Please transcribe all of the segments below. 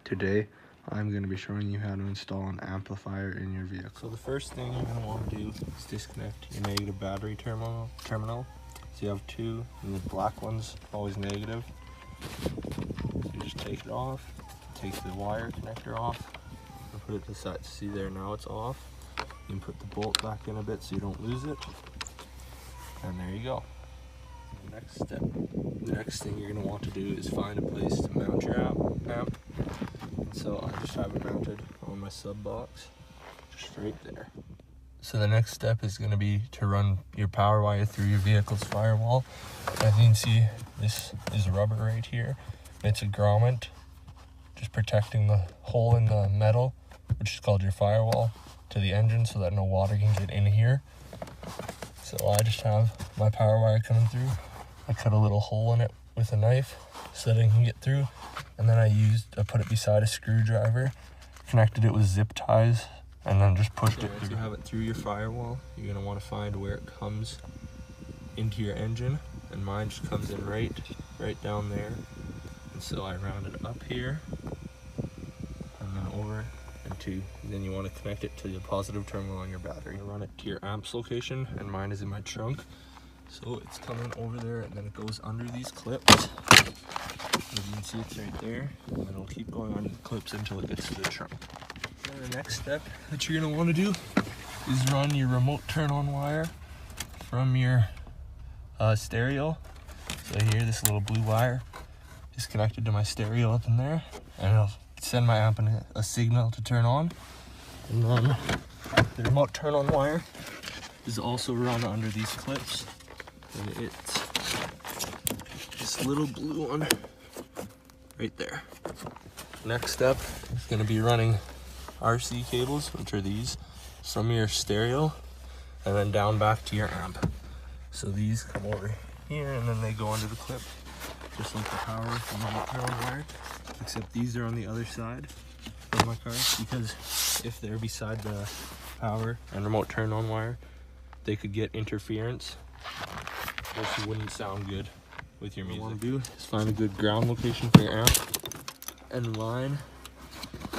Today, I'm going to be showing you how to install an amplifier in your vehicle. So the first thing you're going to want to do is disconnect your negative battery terminal. So you have two, and the black one's always negative. So you just take it off, take the wire connector off, and put it to the side. See there, now it's off. You can put the bolt back in a bit so you don't lose it. And there you go. The next thing you're going to want to do is find a place to mount your amp. So I just have it mounted on my sub box, just right there. So the next step is going to be to run your power wire through your vehicle's firewall. As you can see, this is rubber right here. It's a grommet, just protecting the hole in the metal, which is called your firewall, to the engine so that no water can get in here. So I just have my power wire coming through. I cut a little hole in it with a knife so that it can get through. And then I put it beside a screwdriver, connected it with zip ties, and then just pushed it through. Once you have it through your firewall, you're going to want to find where it comes into your engine. And mine just comes in right down there. And so I round it up here, and then over into, then you want to connect it to the positive terminal on your battery. You run it to your amps location, and mine is in my trunk. So it's coming over there, and then it goes under these clips. As you can see, it's right there, and then it'll keep going under the clips until it gets to the trunk. And the next step that you're going to want to do is run your remote turn-on wire from your stereo. So here, this little blue wire is connected to my stereo up in there, and it'll send my amp a signal to turn on. And then the remote turn-on wire is also run under these clips, and it's this little blue one right there. Next step is going to be running RC cables, which are these, from your stereo and then down back to your amp. So these come over here and then they go under the clip, just like the power from the turn-on wire, except these are on the other side of my car, because if they're beside the power and remote turn-on wire, they could get interference, which wouldn't sound good with your music. What you want to do is find a good ground location for your amp, and mine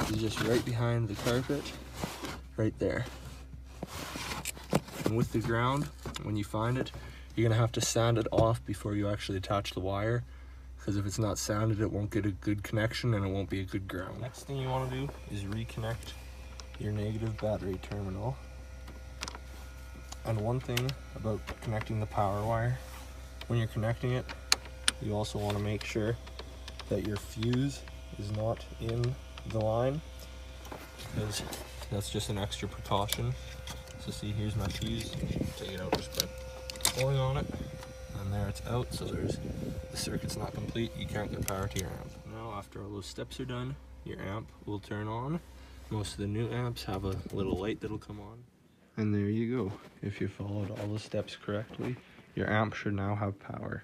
is just right behind the carpet, right there. And with the ground, when you find it, you're gonna have to sand it off before you actually attach the wire, because if it's not sanded, it won't get a good connection and it won't be a good ground. Next thing you want to do is reconnect your negative battery terminal. And one thing about connecting the power wire, when you're connecting it, you also want to make sure that your fuse is not in the line, because that's just an extra precaution. So see, here's my fuse. Take it out just by pulling on it, and there it's out. So the circuit's not complete. You can't get power to your amp. Now, after all those steps are done, your amp will turn on. Most of the new amps have a little light that'll come on. And there you go. If you followed all the steps correctly, your amp should now have power.